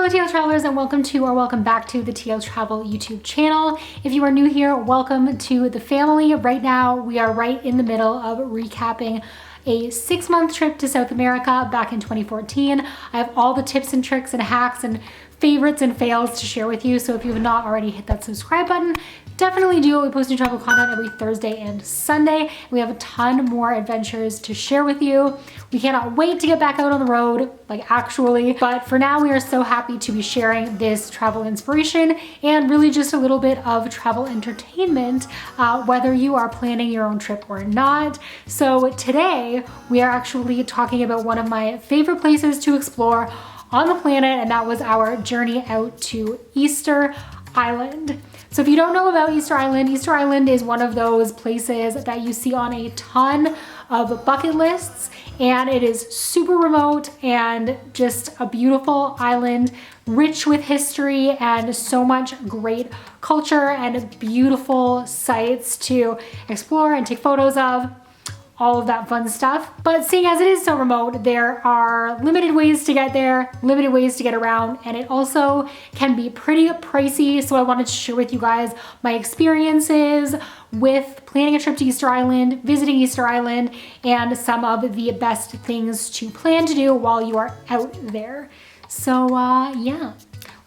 Hello TL Travelers, and welcome back to the TL Travel YouTube channel. If you are new here, welcome to the family. Right now we are right in the middle of recapping a 6-month trip to South America back in 2014. I have all the tips and tricks and hacks and favorites and fails to share with you. So if you have not already hit that subscribe button, definitely do. We post new travel content every Thursday and Sunday. We have a ton more adventures to share with you. We cannot wait to get back out on the road, like actually. But for now, we are so happy to be sharing this travel inspiration and really just a little bit of travel entertainment, whether you are planning your own trip or not. So today, we are actually talking about one of my favorite places to explore on the planet, and that was our journey out to Easter Island. So if you don't know about Easter Island is one of those places that you see on a ton of bucket lists, and it is super remote and just a beautiful island, rich with history and so much great culture and beautiful sights to explore and take photos of. All of that fun stuff. But seeing as it is so remote, there are limited ways to get there, limited ways to get around, and it also can be pretty pricey. So I wanted to share with you guys my experiences with planning a trip to Easter Island, visiting Easter Island, and some of the best things to plan to do while you are out there. So yeah.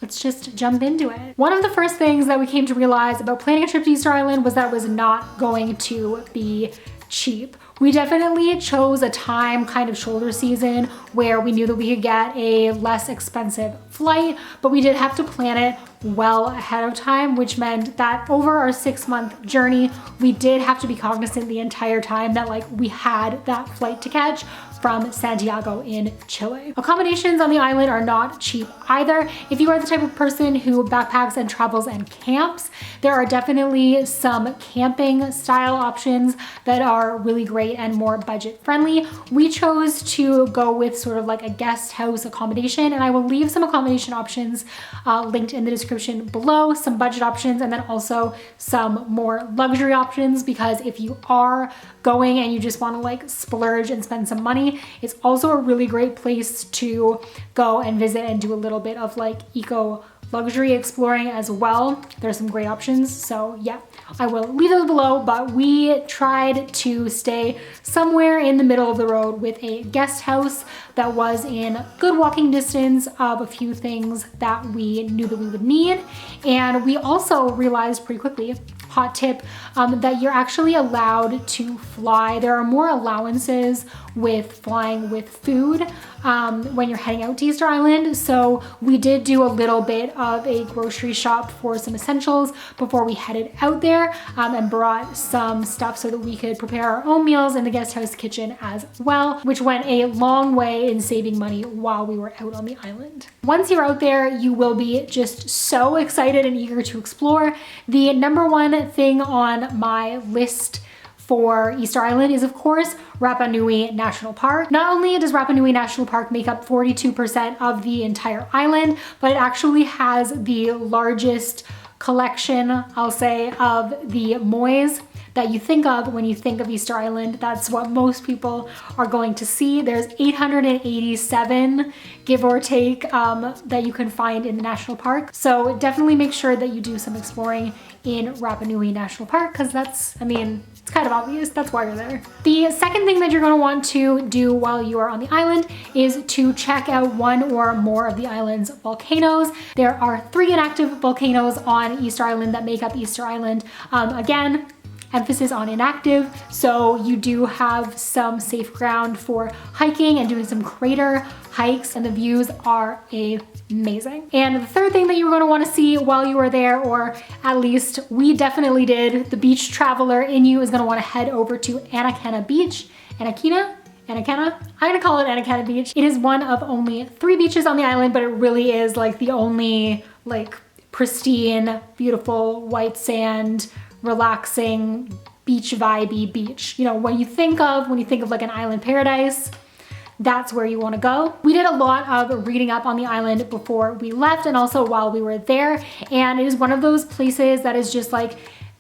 Let's just jump into it. One of the first things that we came to realize about planning a trip to Easter Island was that it was not going to be cheap. We definitely chose a time, kind of shoulder season, where we knew that we could get a less expensive flight, but we did have to plan it well ahead of time, which meant that over our 6-month journey, we did have to be cognizant the entire time that we had that flight to catch from Santiago in Chile. Accommodations on the island are not cheap either. If you are the type of person who backpacks and travels and camps, there are definitely some camping style options that are really great and more budget friendly. We chose to go with sort of like a guest house accommodation, and I will leave some accommodation options linked in the description below, some budget options, and then also some more luxury options, because if you are going and you just want to splurge and spend some money, it's also a really great place to go and visit and do a little bit of eco luxury exploring as well. There's some great options. So yeah, I will leave those below, but we tried to stay somewhere in the middle of the road with a guest house that was in good walking distance of a few things that we knew that we would need. And we also realized pretty quickly, hot tip, that you're actually allowed to fly. There are more allowances with flying with food when you're heading out to Easter Island. So we did do a little bit of a grocery shop for some essentials before we headed out there, and brought some stuff so that we could prepare our own meals in the guest house kitchen as well, which went a long way in saving money while we were out on the island. Once you're out there, you will be just so excited and eager to explore. The number one thing on my list for Easter Island is, of course, Rapa Nui National Park. Not only does Rapa Nui National Park make up 42% of the entire island, but it actually has the largest collection, I'll say, of the moais that you think of when you think of Easter Island. That's what most people are going to see. There's 887, give or take, that you can find in the national park. So definitely make sure that you do some exploring in Rapa Nui National Park, because that's, it's kind of obvious, that's why you're there. The second thing that you're going to want to do while you are on the island is to check out one or more of the island's volcanoes. There are 3 inactive volcanoes on Easter Island that make up Easter Island. Again, emphasis on inactive, so you do have some safe ground for hiking and doing some crater hikes, and the views are amazing. And the third thing that you're going to want to see while you are there, or at least we definitely did, the beach traveler in you is going to want to head over to Anakena Beach. Anakena? I'm gonna call it Anakena Beach. It is one of only 3 beaches on the island, but it really is the only pristine, beautiful white sand, relaxing, beach vibey beach. You know, when you think of an island paradise, that's where you want to go. We did a lot of reading up on the island before we left and also while we were there, and it is one of those places that is just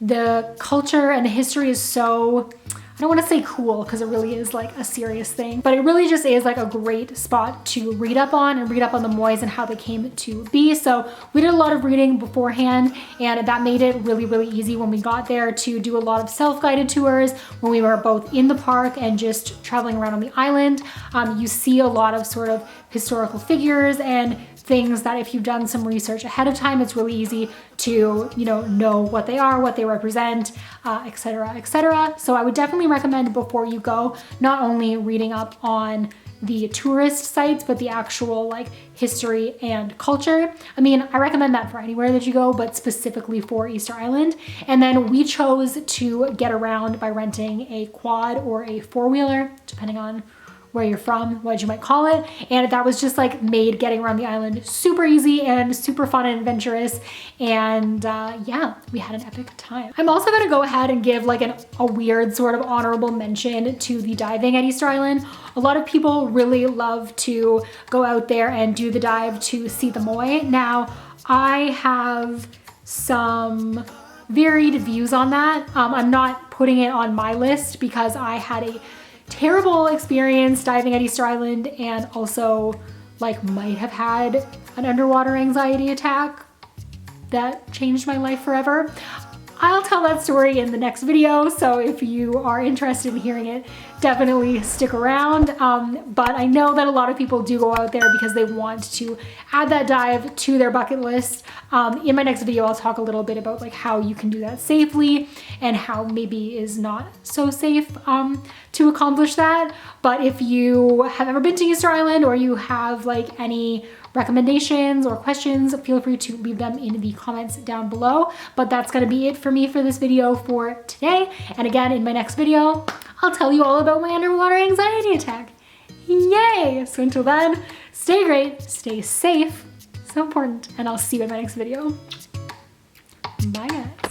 the culture and the history is so I don't want to say cool because it really is like a serious thing, but it really just is like a great spot to read up on and read up on the moais and how they came to be. So we did a lot of reading beforehand, and that made it really, really easy when we got there to do a lot of self-guided tours when we were both in the park and just traveling around on the island. You see a lot of sort of historical figures and things that if you've done some research ahead of time, it's really easy to, know what they are, what they represent, etc., etc. So I would definitely recommend before you go, not only reading up on the tourist sites, but the actual like history and culture. I mean, I recommend that for anywhere that you go, but specifically for Easter Island. And then we chose to get around by renting a quad or a four-wheeler, depending on where you're from, what you might call it. And that was just like made getting around the island super easy and super fun and adventurous. And yeah, we had an epic time. I'm also gonna go ahead and give like a weird sort of honorable mention to the diving at Easter Island. A lot of people really love to go out there and do the dive to see the moai. Now, I have some varied views on that. I'm not putting it on my list because I had a terrible experience diving at Easter Island and also like might have had an underwater anxiety attack that changed my life forever. I'll tell that story in the next video, so if you are interested in hearing it, definitely stick around. But I know that a lot of people do go out there because they want to add that dive to their bucket list. In my next video, I'll talk a little bit about like how you can do that safely and how maybe is not so safe to accomplish that. But if you have ever been to Easter Island or you have like any recommendations or questions, feel free to leave them in the comments down below. But that's gonna be it for me for this video for today. And again, in my next video, I'll tell you all about my underwater anxiety attack. Yay! So until then, stay great, stay safe, so important, and I'll see you in my next video. Bye guys.